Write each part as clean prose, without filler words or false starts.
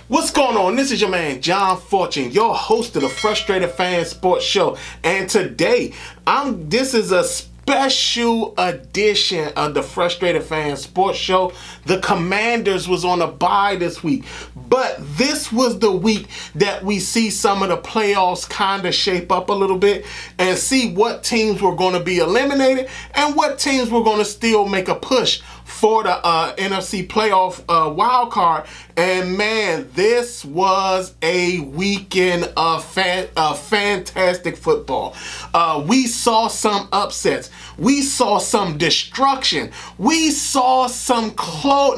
What's going on? This is your man John Fortune, your host of the Frustrated Fan Sports Show, and today this is a special edition of the Frustrated Fan Sports Show. The Commanders was on a bye this week, but this was the week that we see some of the playoffs kind of shape up a little bit and see what teams were going to be eliminated and what teams were going to still make a push for the NFC playoff wild card. And man, this was a weekend of fantastic football. We saw some upsets. We saw some destruction. We saw some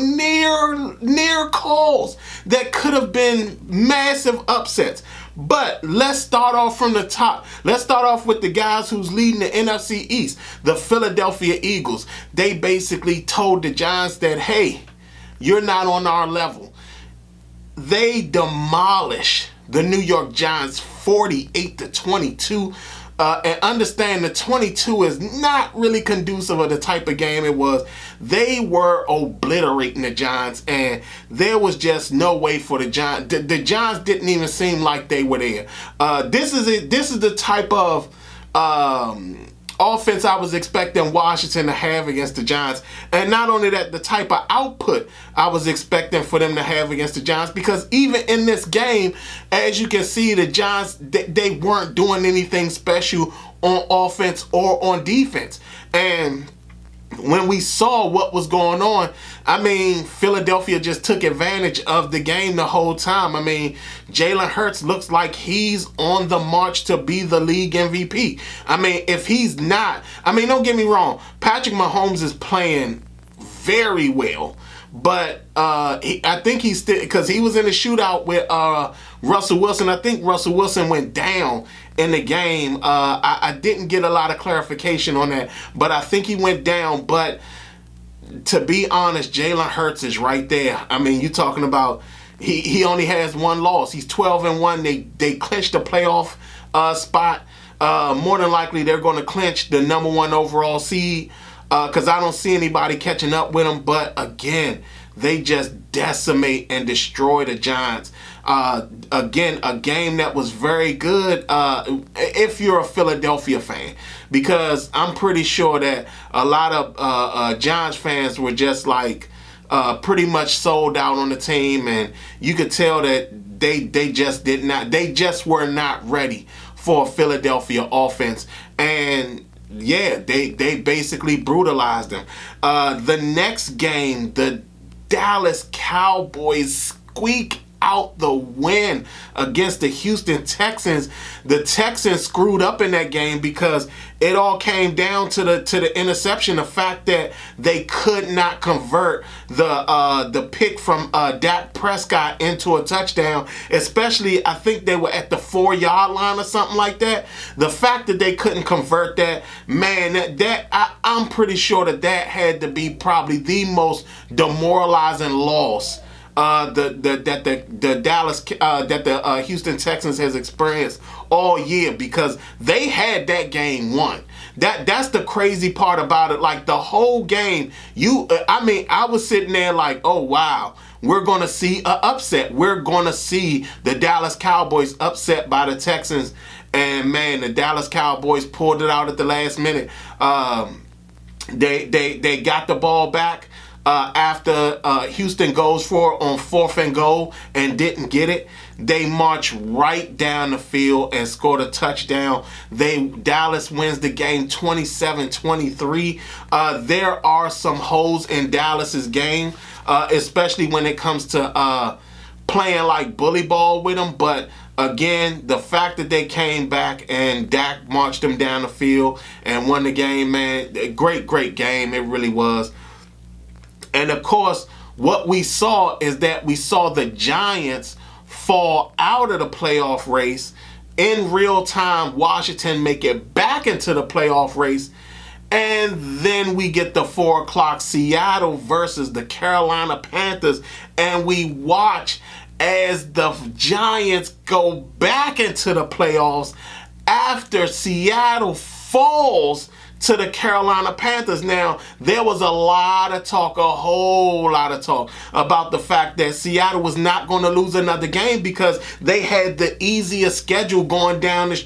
near calls that could have been massive upsets. But let's start off from the top. Let's start off with the guys who's leading the NFC East, the Philadelphia Eagles. They basically told the Giants that, hey, you're not on our level. They demolished the New York Giants 48-22. And understand the 22 is not really conducive of the type of game it was. They were obliterating the Giants, and there was just no way for the Giants. The Giants didn't even seem like they were there. This is the type of offense I was expecting Washington to have against the Giants. And not only that, the type of output I was expecting for them to have against the Giants, because even in this game, as you can see, the Giants, they weren't doing anything special on offense or on defense. And when we saw what was going on, I mean, Philadelphia just took advantage of the game the whole time. I mean, Jalen Hurts looks like he's on the march to be the league MVP. I mean, if he's not, I mean, don't get me wrong, Patrick Mahomes is playing very well. But I think he's still, because he was in a shootout with Russell Wilson. I think Russell Wilson went down in the game. I didn't get a lot of clarification on that, but I think he went down. But to be honest, Jalen Hurts is right there. I mean, you're talking about he only has one loss. He's 12-1. They clinched the playoff spot. More than likely, they're going to clinch the number one overall seed. Because I don't see anybody catching up with them. But again, they just decimate and destroy the Giants. Again, a game that was very good if you're a Philadelphia fan. Because I'm pretty sure that a lot of Giants fans were just like pretty much sold out on the team. And you could tell that they just were not ready for a Philadelphia offense. And yeah, they basically brutalized them. The next game, the Dallas Cowboys squeak out the win against the Houston Texans. The Texans screwed up in that game because it all came down to the interception. The fact that they could not convert the pick from Dak Prescott into a touchdown, especially I think they were at the 4-yard line or something like that. The fact that they couldn't convert that, man, I'm pretty sure that had to be probably the most demoralizing loss that the Houston Texans has experienced all year, because they had that game won. That's the crazy part about it. Like the whole game, I was sitting there like, oh wow, we're gonna see an upset. We're gonna see the Dallas Cowboys upset by the Texans, and man, the Dallas Cowboys pulled it out at the last minute. They got the ball back. After Houston goes for it on 4th and goal and didn't get it, they march right down the field and scored a touchdown. Dallas wins the game 27-23. There are some holes in Dallas's game, especially when it comes to playing like bully ball with them. But again, the fact that they came back and Dak marched them down the field and won the game, man, great game. It really was. And of course, what we saw is that we saw the Giants fall out of the playoff race in real time, Washington make it back into the playoff race. And then we get the 4 o'clock Seattle versus the Carolina Panthers. And we watch as the Giants go back into the playoffs after Seattle falls to the Carolina Panthers. Now, there was a lot of talk, a whole lot of talk about the fact that Seattle was not going to lose another game because they had the easiest schedule going down. Their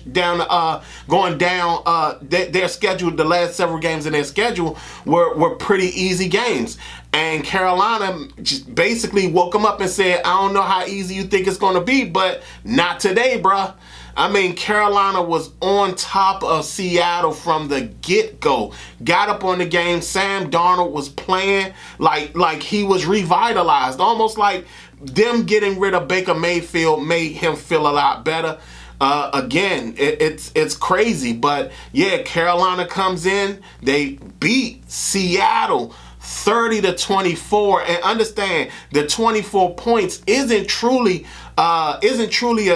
schedule, the last several games in their schedule were pretty easy games. And Carolina just basically woke them up and said, I don't know how easy you think it's going to be, but not today, bruh. I mean, Carolina was on top of Seattle from the get-go. Got up on the game. Sam Darnold was playing like he was revitalized. Almost like them getting rid of Baker Mayfield made him feel a lot better. Again, it's crazy. But, yeah, Carolina comes in. They beat Seattle 30-24, and understand the 24 points isn't truly a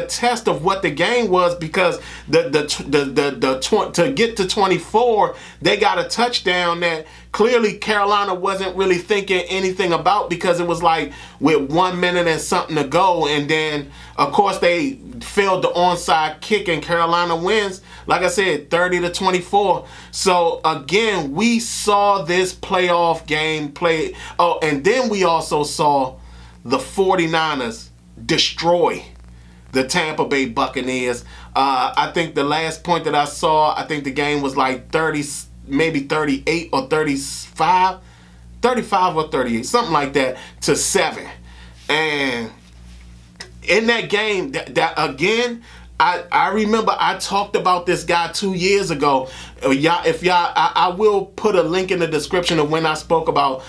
test of what the game was, because to get to 24, they got a touchdown that clearly Carolina wasn't really thinking anything about, because it was like with 1 minute and something to go, and then of course they failed the onside kick and Carolina wins, like I said, 30-24. So again, we saw this playoff game play. Oh, and then we also saw the 49ers destroy the Tampa Bay Buccaneers. I think the last point that I saw, I think the game was like 30, maybe 38 or 35 or 38, something like that, to 7. And in that game, that again, I remember I talked about this guy 2 years ago. I will put a link in the description of when I spoke about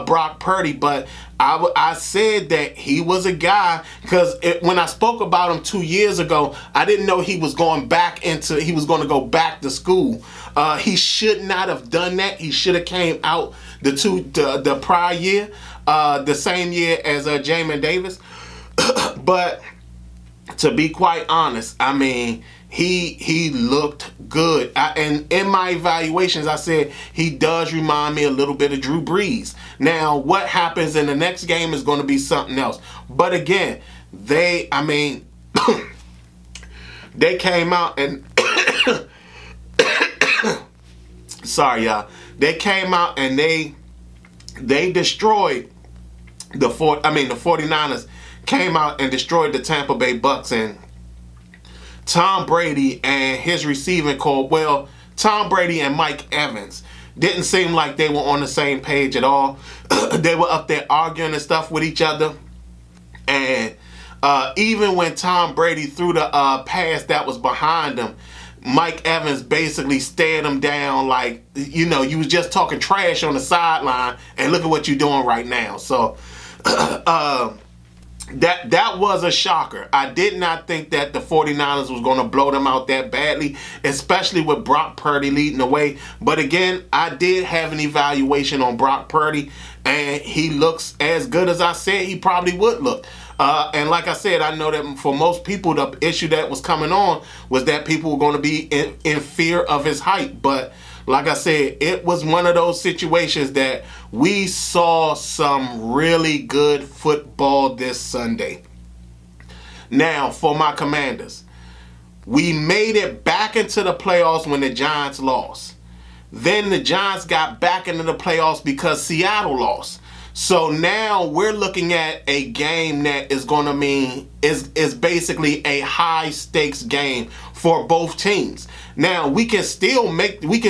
Brock Purdy, but I said that he was a guy, because when I spoke about him 2 years ago, I didn't know he was going to go back to school. He should not have done that. He should have came out the prior year, the same year as Jamin Davis. But to be quite honest, I mean, he looked good. And in my evaluations, I said he does remind me a little bit of Drew Brees. Now, what happens in the next game is going to be something else. But again, they came out and sorry, y'all. They came out and they destroyed the 49ers came out and destroyed the Tampa Bay Bucks. And Tom Brady and his receiving corps, well, Tom Brady and Mike Evans didn't seem like they were on the same page at all. They were up there arguing and stuff with each other. And even when Tom Brady threw the pass that was behind him, Mike Evans basically stared him down like, you was just talking trash on the sideline, and look at what you're doing right now. So that was a shocker. I did not think that the 49ers was going to blow them out that badly, especially with Brock Purdy leading the way. But again, I did have an evaluation on Brock Purdy, and he looks as good as I said he probably would look. And like I said, I know that for most people, the issue that was coming on was that people were going to be in fear of his height. But like I said, it was one of those situations that we saw some really good football this Sunday. Now, for my Commanders, we made it back into the playoffs when the Giants lost. Then the Giants got back into the playoffs because Seattle lost. So now we're looking at a game that is going to mean is basically a high stakes game for both teams. Now we can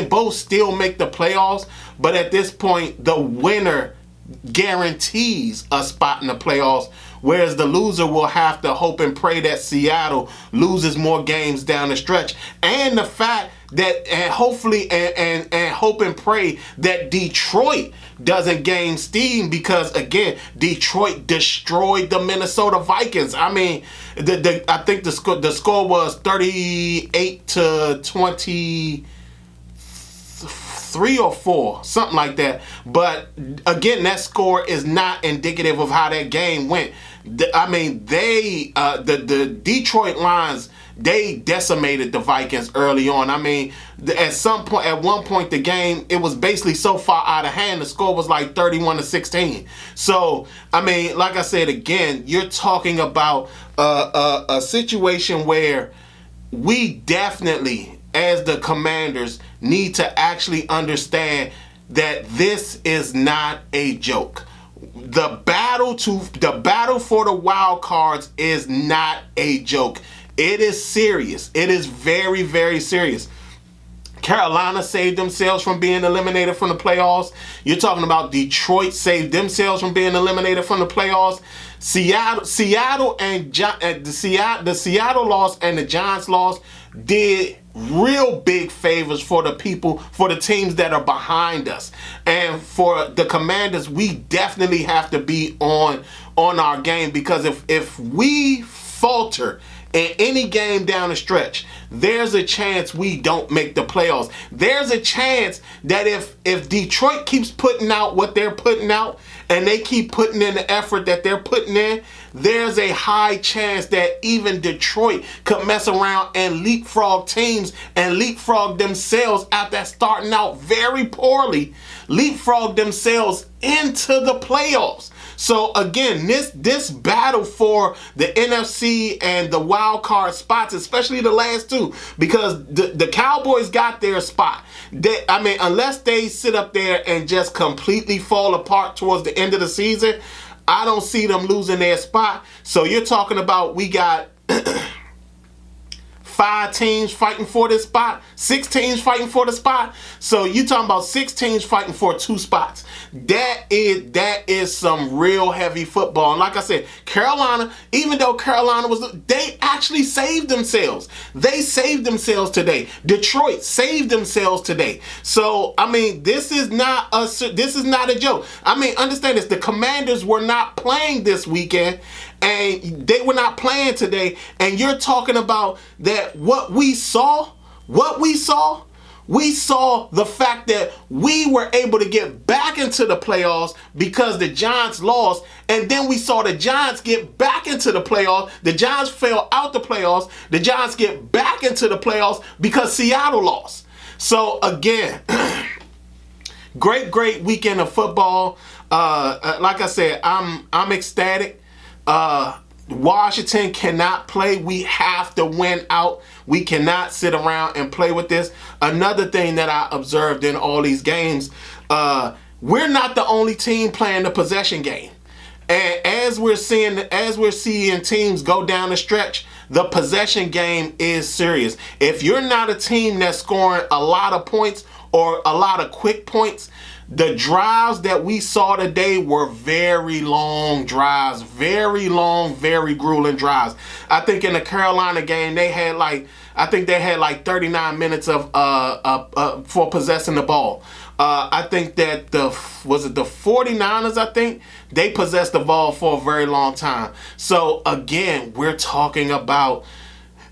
both still make the playoffs, but at this point the winner guarantees a spot in the playoffs, whereas the loser will have to hope and pray that Seattle loses more games down the stretch. And the fact that, and hopefully, and hope and pray that Detroit doesn't gain steam, because again, Detroit destroyed the Minnesota Vikings. I mean, I think the score was 38-23 or 4, something like that. But again, that score is not indicative of how that game went. I mean, the Detroit Lions they decimated the Vikings early on. I mean, at one point, the game, it was basically so far out of hand. The score was like 31-16. So, I mean, like I said, again, you're talking about a situation where we definitely, as the Commanders, need to actually understand that this is not a joke. The battle for the wild cards is not a joke. It is serious. It is very, very serious. Carolina saved themselves from being eliminated from the playoffs. You're talking about Detroit saved themselves from being eliminated from the playoffs. Seattle and the Seattle loss and the Giants loss did real big favors for the teams that are behind us. And for the Commanders, we definitely have to be on our game, because if we falter in any game down the stretch, there's a chance we don't make the playoffs. There's a chance that if Detroit keeps putting out what they're putting out, and they keep putting in the effort that they're putting in, there's a high chance that even Detroit could mess around and leapfrog teams and leapfrog themselves after starting out very poorly, leapfrog themselves into the playoffs. So again, this battle for the NFC and the wild card spots, especially the last two, because the Cowboys got their spot. Unless they sit up there and just completely fall apart towards the end of the season, I don't see them losing their spot. So you're talking about, we got 5 teams fighting for this spot, 6 teams fighting for the spot. So you're talking about 6 teams fighting for 2 spots. That is some real heavy football. And like I said, Carolina, even though Carolina they actually saved themselves. They saved themselves today. Detroit saved themselves today. So I mean, this is not a joke. I mean, understand this: the Commanders were not playing this weekend, and they were not playing today. And you're talking about that we saw the fact that we were able to get back into the playoffs because the Giants lost, and then we saw the Giants get back into the playoffs. The Giants fell out the playoffs. The Giants get back into the playoffs because Seattle lost. So again, great weekend of football. Like I said, I'm ecstatic. Washington cannot play. We have to win out. We cannot sit around and play with this. Another thing that I observed in all these games, we're not the only team playing the possession game. And as we're seeing teams go down the stretch, the possession game is serious. If you're not a team that's scoring a lot of points or a lot of quick points, the drives that we saw today were very long drives, very long, very grueling drives. I think in the Carolina game, they had like 39 minutes of for possessing the ball. I think that the 49ers, I think, they possessed the ball for a very long time. So again, we're talking about,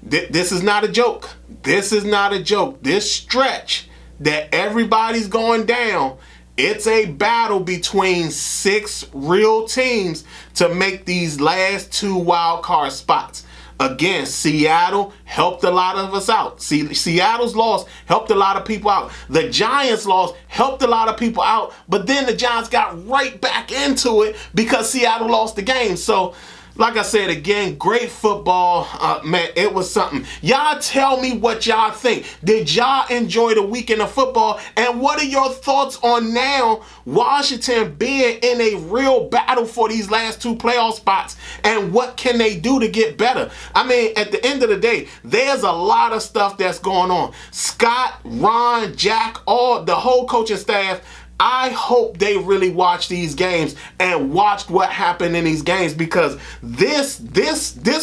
this is not a joke. This is not a joke. This stretch that everybody's going down, it's a battle between 6 real teams to make these last 2 wild card spots. Again, Seattle helped a lot of us out. Seattle's loss helped a lot of people out. The Giants' loss helped a lot of people out. But then the Giants got right back into it because Seattle lost the game. So, like I said, again, great football. Man, it was something. Y'all tell me what y'all think. Did y'all enjoy the weekend of football? And what are your thoughts on now Washington being in a real battle for these last 2 playoff spots? And what can they do to get better? I mean, at the end of the day, there's a lot of stuff that's going on. Scott, Ron, Jack, the whole coaching staff, I hope they really watch these games and watched what happened in these games, because this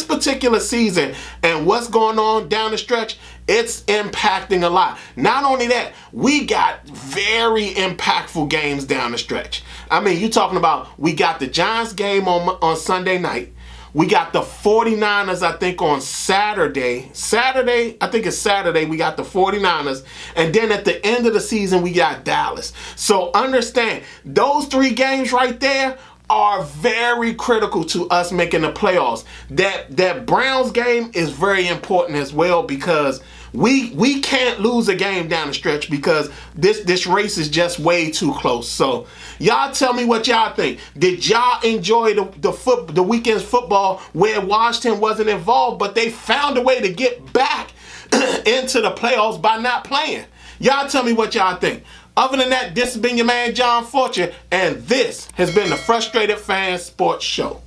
particular season and what's going on down the stretch, it's impacting a lot. Not only that, we got very impactful games down the stretch. I mean, you're talking about, we got the Giants game on Sunday night. We got the 49ers, I think, on Saturday. I think it's Saturday, we got the 49ers. And then at the end of the season, we got Dallas. So understand, those 3 games right there are very critical to us making the playoffs. That Browns game is very important as well, because we can't lose a game down the stretch, because this race is just way too close. So y'all tell me what y'all think. Did y'all enjoy the weekend's football where Washington wasn't involved, but they found a way to get back into the playoffs by not playing? Y'all tell me what y'all think. Other than that, this has been your man John Fortune, and this has been the Frustrated Fan Sports Show.